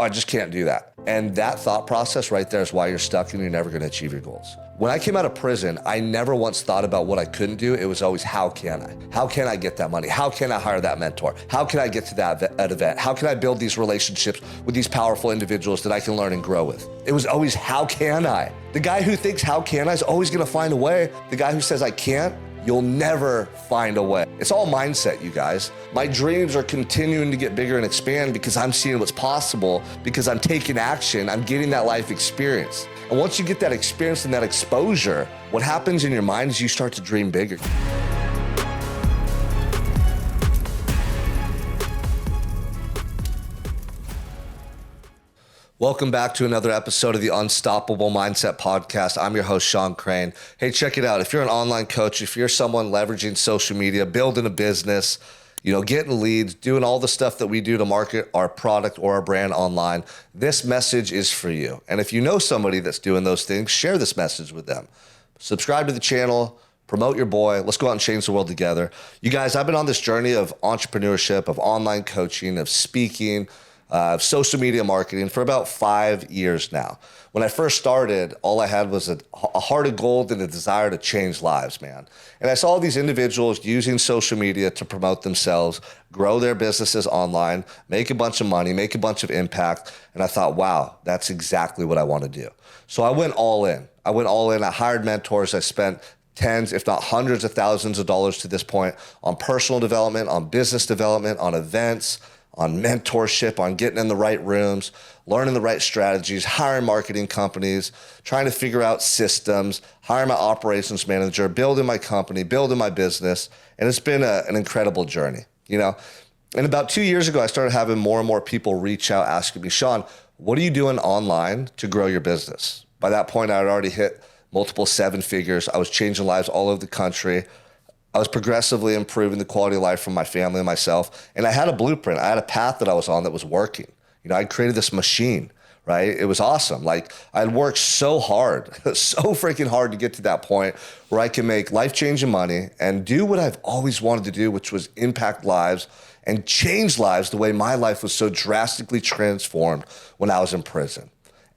I just can't do that. And that thought process right there is why you're stuck and you're never gonna achieve your goals. When I came out of prison, I never once thought about what I couldn't do. It was always, how can I? How can I get that money? How can I hire that mentor? How can I get to that event? How can I build these relationships with these powerful individuals that I can learn and grow with? It was always, how can I? The guy who thinks how can I is always gonna find a way. The guy who says I can't, you'll never find a way. It's all mindset, you guys. My dreams are continuing to get bigger and expand because I'm seeing what's possible, because I'm taking action, I'm getting that life experience. And once you get that experience and that exposure, what happens in your mind is you start to dream bigger. Welcome back to another episode of the Unstoppable Mindset Podcast. I'm your host, Sean Crane. Hey, check it out. If you're an online coach, if you're someone leveraging social media, building a business, getting leads, doing all the stuff that we do to market our product or our brand online, this message is for you. And if you know somebody that's doing those things, share this message with them. Subscribe to the channel, promote your boy. Let's go out and change the world together. You guys, I've been on this journey of entrepreneurship, of online coaching, of speaking, social media marketing for about 5 years now. When I first started, all I had was a heart of gold and a desire to change lives, man. And I saw these individuals using social media to promote themselves, grow their businesses online, make a bunch of money, make a bunch of impact. And I thought, wow, that's exactly what I want to do. So I went all in. I hired mentors. I spent tens, if not hundreds of thousands of dollars to this point on personal development, on business development, on events, on mentorship, on getting in the right rooms, learning the right strategies, hiring marketing companies, trying to figure out systems, hiring my operations manager, building my company, building my business. And it's been an incredible journey, And about 2 years ago, I started having more and more people reach out asking me, Sean, what are you doing online to grow your business? By that point, I had already hit multiple 7 figures. I was changing lives all over the country. I was progressively improving the quality of life for my family and myself. And I had a blueprint. I had a path that I was on that was working. I created this machine, right? It was awesome. Like, I had worked so hard, so freaking hard to get to that point where I can make life-changing money and do what I've always wanted to do, which was impact lives and change lives the way my life was so drastically transformed when I was in prison.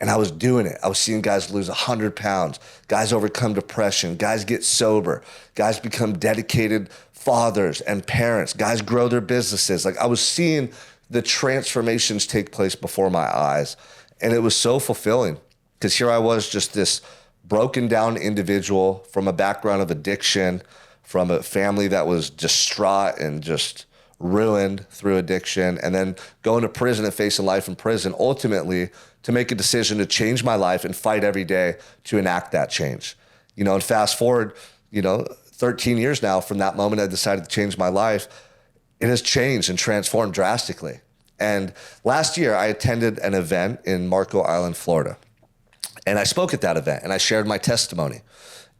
And I was doing it. I was seeing guys lose 100 pounds, guys overcome depression, guys get sober, guys become dedicated fathers and parents, guys grow their businesses. Like, I was seeing the transformations take place before my eyes. And it was so fulfilling because here I was, just this broken down individual from a background of addiction, from a family that was distraught and just ruined through addiction, and then going to prison and facing life in prison, ultimately to make a decision to change my life and fight every day to enact that change. And fast forward, 13 years now from that moment I decided to change my life, it has changed and transformed drastically. And last year I attended an event in Marco Island, Florida. And I spoke at that event and I shared my testimony.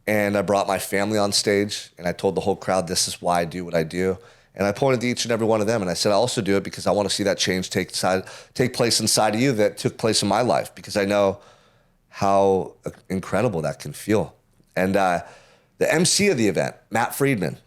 And I brought my family on stage and I told the whole crowd, this is why I do what I do. And I pointed to each and every one of them and I said, I also do it because I want to see that change take place inside of you that took place in my life, because I know how incredible that can feel. And the MC of the event, Matt Friedman,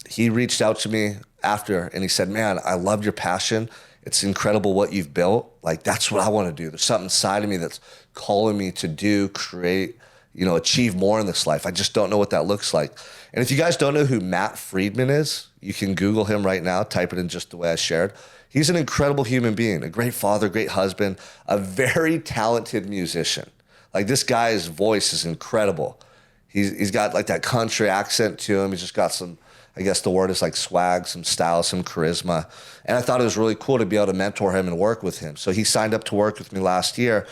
he reached out to me after and he said, man, I love your passion. It's incredible what you've built. Like, that's what I want to do. There's something inside of me that's calling me to do, create, achieve more in this life. I just don't know what that looks like. And if you guys don't know who Matt Friedman is, you can Google him right now, type it in just the way I shared. He's an incredible human being, a great father, great husband, a very talented musician. Like, this guy's voice is incredible. He's got like that country accent to him. He's just got some, I guess the word is like swag, some style, some charisma. And I thought it was really cool to be able to mentor him and work with him. So he signed up to work with me last year.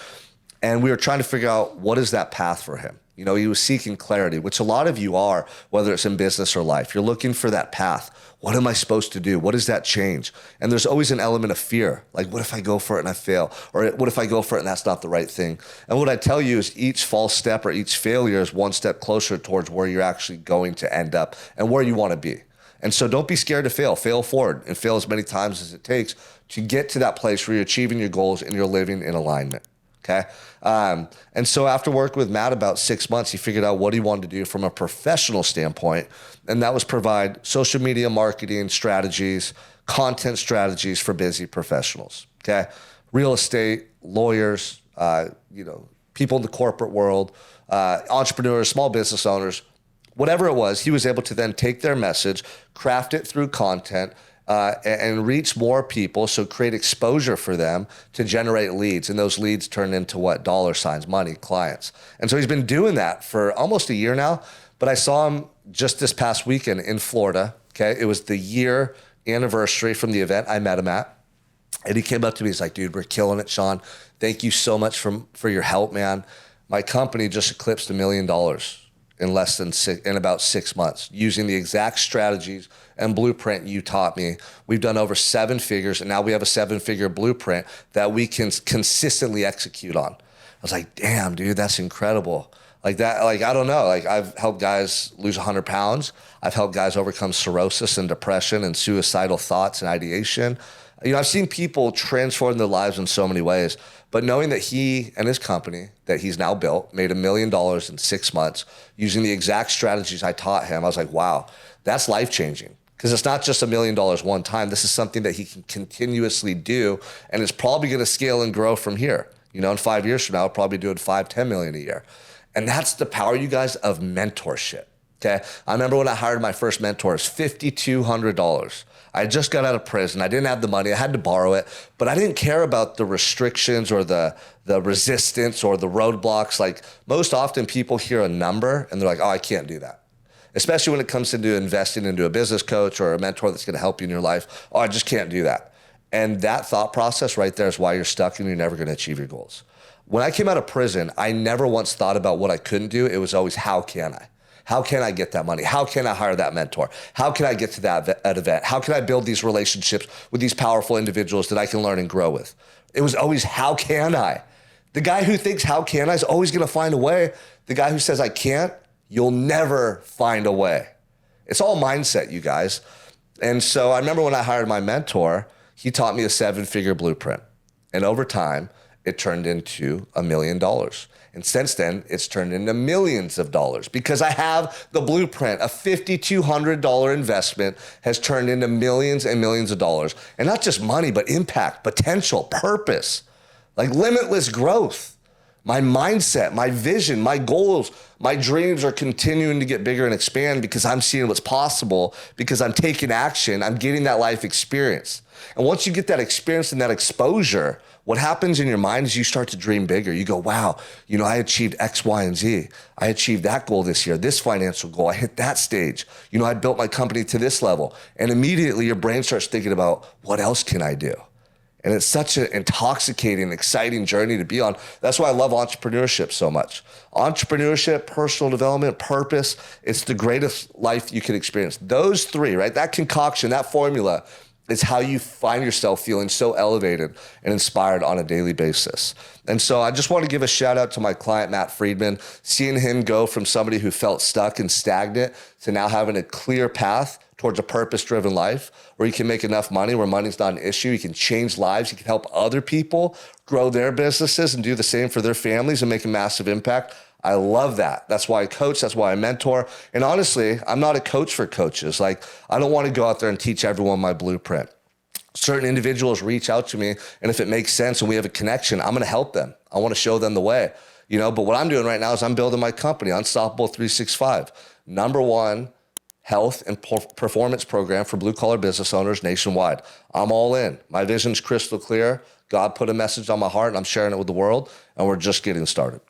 And we were trying to figure out what is that path for him. He was seeking clarity, which a lot of you are, whether it's in business or life. You're looking for that path. What am I supposed to do? What does that change? And there's always an element of fear. Like, what if I go for it and I fail? Or what if I go for it and that's not the right thing? And what I tell you is each false step or each failure is one step closer towards where you're actually going to end up and where you want to be. And so don't be scared to fail. Fail forward and fail as many times as it takes to get to that place where you're achieving your goals and you're living in alignment. Okay. And so after working with Matt about 6 months, he figured out what he wanted to do from a professional standpoint. And that was provide social media marketing strategies, content strategies for busy professionals. Okay. Real estate, lawyers, people in the corporate world, entrepreneurs, small business owners, whatever it was, he was able to then take their message, craft it through content, and reach more people, so create exposure for them to generate leads. And those leads turn into what? Dollar signs, money, clients. And so he's been doing that for almost a year now. But I saw him just this past weekend in Florida. Okay. It was the year anniversary from the event I met him at. And he came up to me. He's like, dude, we're killing it, Sean. Thank you so much for your help, man. My company just eclipsed $1 million in about 6 months, using the exact strategies and blueprint you taught me. We've done over 7 figures, and now we have a 7-figure blueprint that we can consistently execute on. I was like, damn, dude, that's incredible. Like that, like, I don't know. Like, I've helped guys lose 100 pounds. I've helped guys overcome cirrhosis and depression and suicidal thoughts and ideation. I've seen people transform their lives in so many ways, but knowing that he and his company that he's now built made $1 million in 6 months using the exact strategies I taught him, I was like, wow, that's life-changing. Because it's not just $1 million one time. This is something that he can continuously do, and it's probably going to scale and grow from here. In 5 years from now, I'll probably be doing $5-10 million a year. And that's the power, you guys, of mentorship. Okay. I remember when I hired my first mentor, it's $5,200. I just got out of prison. I didn't have the money. I had to borrow it, but I didn't care about the restrictions or the resistance or the roadblocks. Like, most often people hear a number and they're like, oh, I can't do that. Especially when it comes to investing into a business coach or a mentor that's going to help you in your life. Oh, I just can't do that. And that thought process right there is why you're stuck and you're never going to achieve your goals. When I came out of prison, I never once thought about what I couldn't do. It was always, how can I? How can I get that money? How can I hire that mentor? How can I get to that event? How can I build these relationships with these powerful individuals that I can learn and grow with? It was always, how can I? The guy who thinks, how can I, is always going to find a way. The guy who says, I can't, you'll never find a way. It's all mindset, you guys. And so I remember when I hired my mentor, he taught me a 7-figure blueprint. And over time, it turned into $1 million. And since then, it's turned into millions of dollars because I have the blueprint. A $5,200 investment has turned into millions and millions of dollars. And not just money, but impact, potential, purpose, like limitless growth. My mindset, my vision, my goals, my dreams are continuing to get bigger and expand because I'm seeing what's possible, because I'm taking action, I'm getting that life experience. And once you get that experience and that exposure, what happens in your mind is you start to dream bigger. You go, wow, I achieved X, Y, and Z. I achieved that goal this year, this financial goal. I hit that stage. I built my company to this level. And immediately your brain starts thinking about, what else can I do? And it's such an intoxicating, exciting journey to be on. That's why I love entrepreneurship so much. Entrepreneurship, personal development, purpose, it's the greatest life you can experience. Those 3, right? That concoction, that formula, is how you find yourself feeling so elevated and inspired on a daily basis. And so I just want to give a shout out to my client, Matt Friedman, seeing him go from somebody who felt stuck and stagnant to now having a clear path towards a purpose-driven life where you can make enough money, where money's not an issue. You can change lives. You can help other people grow their businesses and do the same for their families and make a massive impact. I love that. That's why I coach. That's why I mentor. And honestly, I'm not a coach for coaches. Like, I don't want to go out there and teach everyone my blueprint. Certain individuals reach out to me, and if it makes sense and we have a connection, I'm going to help them. I want to show them the way, but what I'm doing right now is I'm building my company, Unstoppable 365, #1 health and performance program for blue collar business owners nationwide. I'm all in. My vision's crystal clear. God put a message on my heart and I'm sharing it with the world, and we're just getting started.